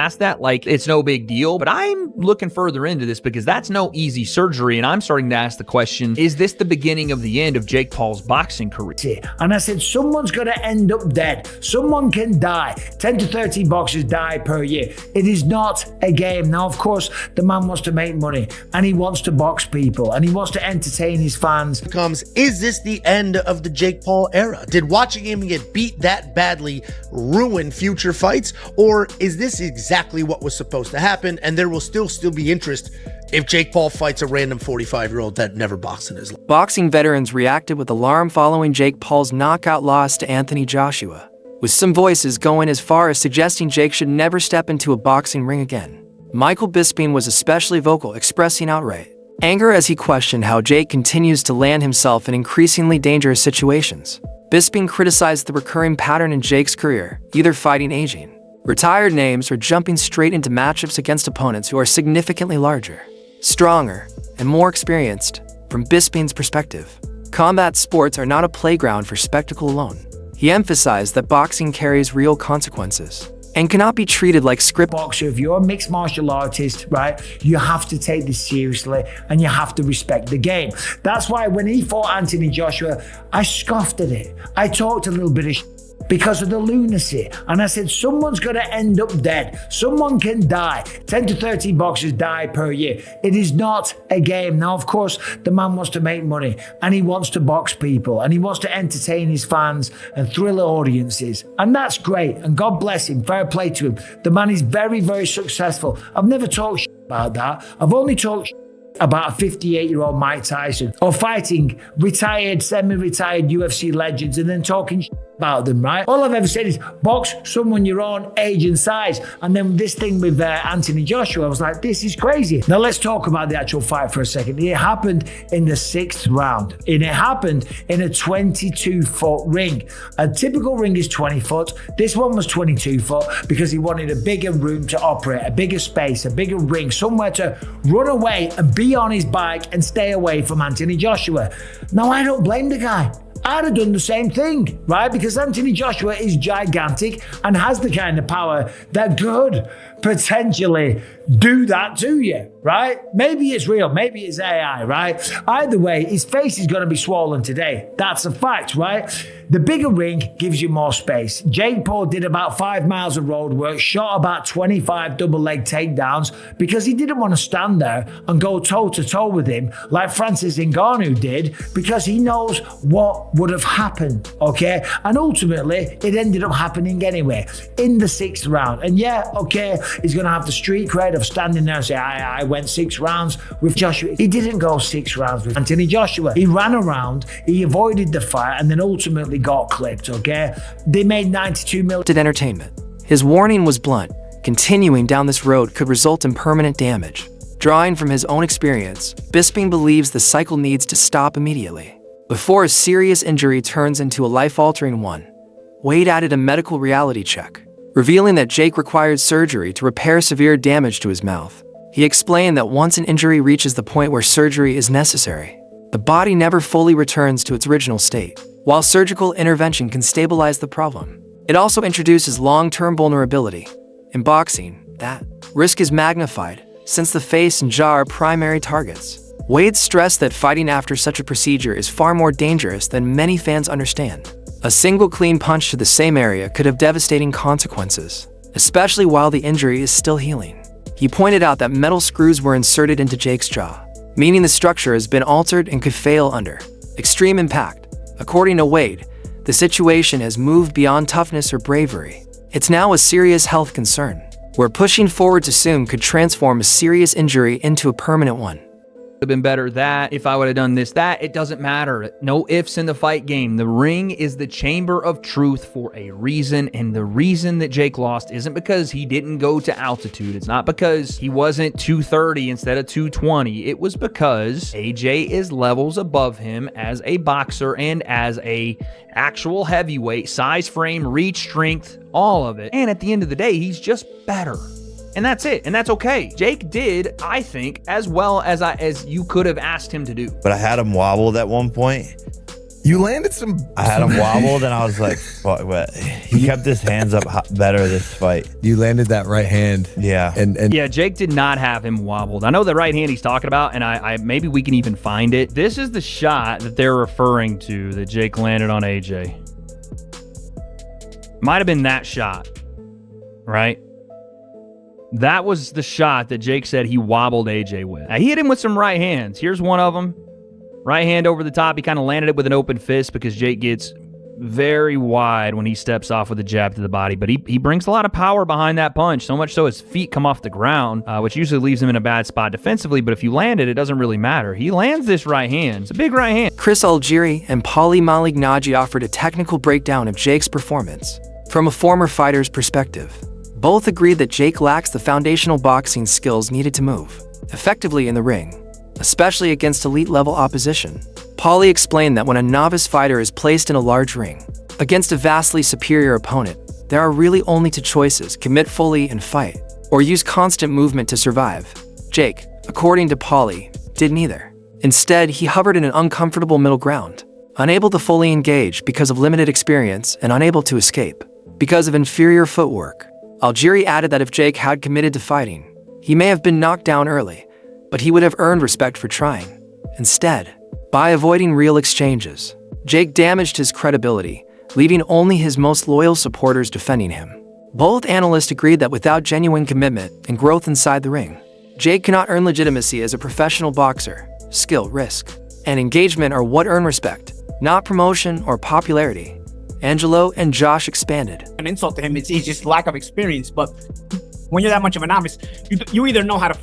ask that like it's no big deal, but I'm looking further into this because that's no easy surgery, and I'm starting to ask the question, is this the beginning of the end of Jake Paul's boxing career? And I said, someone's going to end up dead. Someone can die. 10 to 13 boxers die per year. It is not a game. Now, of course, the man wants to make money, and he wants to box people, and he wants to entertain his fans. Is this the end of the Jake Paul era? Did watching him get beat that badly ruin future fights? Or is this exactly what was supposed to happen, and there will still be interest if Jake Paul fights a random 45-year-old that never boxed in his life? Boxing veterans reacted with alarm following Jake Paul's knockout loss to Anthony Joshua, with some voices going as far as suggesting Jake should never step into a boxing ring again. Michael Bisping was especially vocal, expressing outright anger as he questioned how Jake continues to land himself in increasingly dangerous situations. Bisping criticized the recurring pattern in Jake's career, either fighting aging, retired names, or jumping straight into matchups against opponents who are significantly larger, stronger, and more experienced. From Bisping's perspective, combat sports are not a playground for spectacle alone. He emphasized that boxing carries real consequences and cannot be treated like script. Boxer, if you're a mixed martial artist, right, you have to take this seriously and you have to respect the game. That's why when he fought Anthony Joshua, I scoffed at it. I talked a little bit of because of the lunacy. And I said, someone's going to end up dead. Someone can die. 10 to 13 boxers die per year. It is not a game. Now, of course, the man wants to make money, and he wants to box people, and he wants to entertain his fans and thrill audiences. And that's great. And God bless him. Fair play to him. The man is very, very successful. I've never talked about that. I've only talked about a 58-year-old Mike Tyson, or fighting retired, semi-retired UFC legends and then talking about them, right? All I've ever said is box someone your own age and size. And then this thing with Anthony Joshua, I was like, this is crazy. Now let's talk about the actual fight for a second. It happened in the 6th round, and it happened in a 22-foot ring. A typical ring is 20 foot. This one was 22 foot because he wanted a bigger room to operate, a bigger space, a bigger ring, somewhere to run away and be on his bike and stay away from Anthony Joshua. Now, I don't blame the guy. I'd have done the same thing, right? Because Anthony Joshua is gigantic and has the kind of power that could potentially do that to you, right? Maybe it's real, maybe it's AI, right? Either way, his face is going to be swollen today. That's a fact, right? The bigger ring gives you more space. Jake Paul did about 5 miles of road work, shot about 25 double leg takedowns because he didn't want to stand there and go toe-to-toe with him like Francis Ngannou did, because he knows what would have happened, okay? And ultimately, it ended up happening anyway in the 6th round. And yeah, okay, he's going to have the street cred of standing there and say, I went 6 rounds with Joshua. He didn't go 6 rounds with Anthony Joshua. He ran around, he avoided the fight, and then ultimately got clipped, okay? They made $92 million. Entertainment. His warning was blunt. Continuing down this road could result in permanent damage. Drawing from his own experience, Bisping believes the cycle needs to stop immediately before a serious injury turns into a life-altering one. Wade added a medical reality check, revealing that Jake required surgery to repair severe damage to his mouth. He explained that once an injury reaches the point where surgery is necessary, the body never fully returns to its original state. While surgical intervention can stabilize the problem, it also introduces long-term vulnerability. In boxing, that risk is magnified, since the face and jaw are primary targets. Wade stressed that fighting after such a procedure is far more dangerous than many fans understand. A single clean punch to the same area could have devastating consequences, especially while the injury is still healing. He pointed out that metal screws were inserted into Jake's jaw, meaning the structure has been altered and could fail under extreme impact. According to Wade, the situation has moved beyond toughness or bravery. It's now a serious health concern, where pushing forward too soon could transform a serious injury into a permanent one. Have been better that, if I would have done this, that, it doesn't matter. No ifs in the fight game. The ring is the chamber of truth for a reason, and the reason that Jake lost isn't because he didn't go to altitude. It's not because he wasn't 230 instead of 220. It was because AJ is levels above him as a boxer and as a actual heavyweight, size, frame, reach, strength, all of it. And at the end of the day, he's just better. And that's it, and that's okay. Jake did, I think, as well as you could have asked him to do. But I had him wobbled at one point, You landed some. I had him wobbled, and I was like, what? He kept his hands up better this fight. You landed that right hand. Yeah. And Yeah, Jake did not have him wobbled. I know the right hand he's talking about, and I maybe we can even find it. This is the shot that they're referring to that Jake landed on AJ. Might have been that shot, right? That was the shot that Jake said he wobbled AJ with. Now, he hit him with some right hands. Here's one of them. Right hand over the top. He kind of landed it with an open fist because Jake gets very wide when he steps off with a jab to the body. But he brings a lot of power behind that punch, so much so his feet come off the ground, which usually leaves him in a bad spot defensively. But if you land it, it doesn't really matter. He lands this right hand. It's a big right hand. Chris Algieri and Paulie Malignaggi offered a technical breakdown of Jake's performance from a former fighter's perspective. Both agreed that Jake lacks the foundational boxing skills needed to move effectively in the ring, especially against elite-level opposition. Paulie explained that when a novice fighter is placed in a large ring against a vastly superior opponent, there are really only two choices: commit fully and fight, or use constant movement to survive. Jake, according to Paulie, did neither. Instead, he hovered in an uncomfortable middle ground, unable to fully engage because of limited experience and unable to escape because of inferior footwork. Algieri added that if Jake had committed to fighting, he may have been knocked down early, but he would have earned respect for trying. Instead, by avoiding real exchanges, Jake damaged his credibility, leaving only his most loyal supporters defending him. Both analysts agreed that without genuine commitment and growth inside the ring, Jake cannot earn legitimacy as a professional boxer. Skill, risk, and engagement are what earn respect, not promotion or popularity. Angelo and Josh expanded. An insult to him, it's just lack of experience. But when you're that much of a novice, you either know how to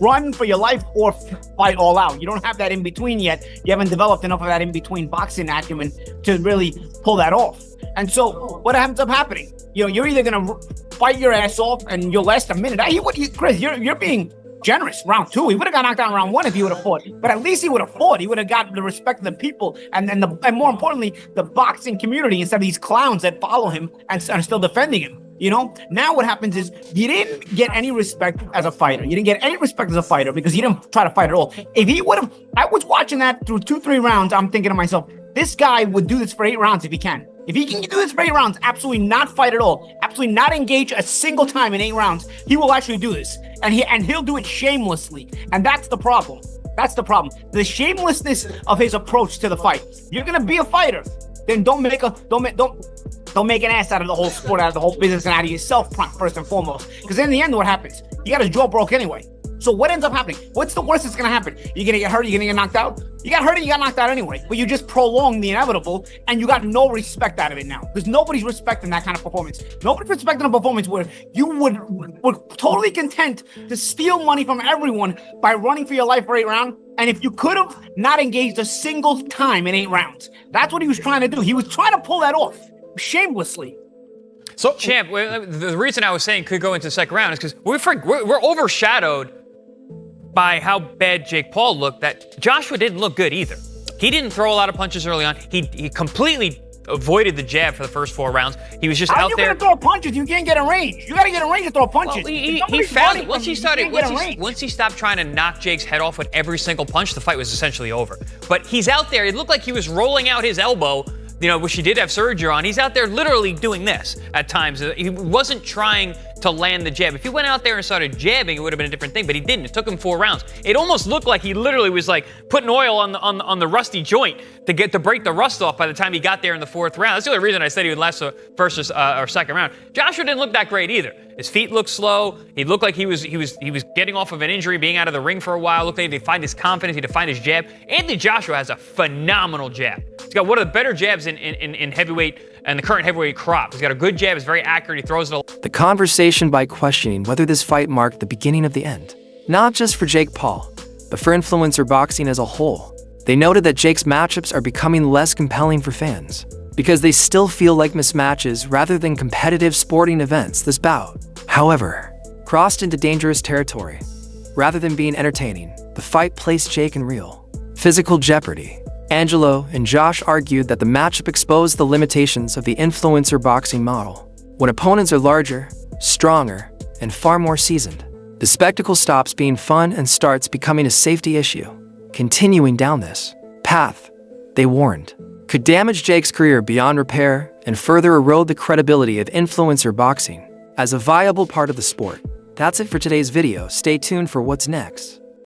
run for your life or fight all out. You don't have that in between yet. You haven't developed enough of that in between boxing acumen to really pull that off. And so what ends up happening? You're either gonna fight your ass off and you'll last a minute. Chris, you're being generous. Round 2, he would have got knocked down round 1 if he would have fought. But at least he would have fought. He would have got the respect of the people and more importantly, the boxing community instead of these clowns that follow him and are still defending him. Now what happens is you didn't get any respect as a fighter. You didn't get any respect as a fighter because you didn't try to fight at all. If he would have, I was watching that through 2-3 rounds. I'm thinking to myself, this guy would do this for 8 rounds if he can. If he can do this for 8 rounds, absolutely not fight at all, absolutely not engage a single time in 8 rounds, he will actually do this. And he'll do it shamelessly. And that's the problem. That's the problem. The shamelessness of his approach to the fight. You're gonna be a fighter, then don't make an ass out of the whole sport, out of the whole business, and out of yourself first and foremost. Because in the end, what happens? You got his jaw broke anyway. So what ends up happening? What's the worst that's going to happen? You're going to get hurt, you're going to get knocked out? You got hurt and you got knocked out anyway. But you just prolonged the inevitable, and you got no respect out of it now. Because nobody's respecting that kind of performance. Nobody's respecting a performance where you were totally content to steal money from everyone by running for your life for 8 rounds. And if you could have not engaged a single time in 8 rounds, that's what he was trying to do. He was trying to pull that off shamelessly. So, Champ, the reason I was saying could go into the second round is because we're overshadowed by how bad Jake Paul looked, that Joshua didn't look good either. He didn't throw a lot of punches early on. He completely avoided the jab for the first 4 rounds. He was just out there. How are you going to throw punches? You can't get in range. You got to get in range to throw punches. Well, he found it. Once he stopped trying to knock Jake's head off with every single punch, the fight was essentially over. But he's out there. It looked like he was rolling out his elbow, which he did have surgery on. He's out there literally doing this at times. He wasn't trying to land the jab. If he went out there and started jabbing, it would have been a different thing, but he didn't. It took him 4 rounds. It almost looked like he literally was like putting oil on the rusty joint to break the rust off by the time he got there in the 4th round. That's the only reason I said he would last the first or second round. Joshua didn't look that great either. His feet looked slow. He looked like he was getting off of an injury, being out of the ring for a while. Looked like he had to find his confidence, he had to find his jab. Anthony Joshua has a phenomenal jab. He's got one of the better jabs in heavyweight and the current heavyweight crop. He's got a good jab. It's very accurate. He throws it. The conversation by questioning whether this fight marked the beginning of the end, not just for Jake Paul, but for influencer boxing as a whole. They noted that Jake's matchups are becoming less compelling for fans because they still feel like mismatches rather than competitive sporting events. This bout, however, crossed into dangerous territory. Rather than being entertaining, the fight placed Jake in real physical jeopardy. Angelo and Josh argued that the matchup exposed the limitations of the influencer boxing model. When opponents are larger, stronger, and far more seasoned, the spectacle stops being fun and starts becoming a safety issue. Continuing down this path, they warned, could damage Jake's career beyond repair and further erode the credibility of influencer boxing as a viable part of the sport. That's it for today's video. Stay tuned for what's next.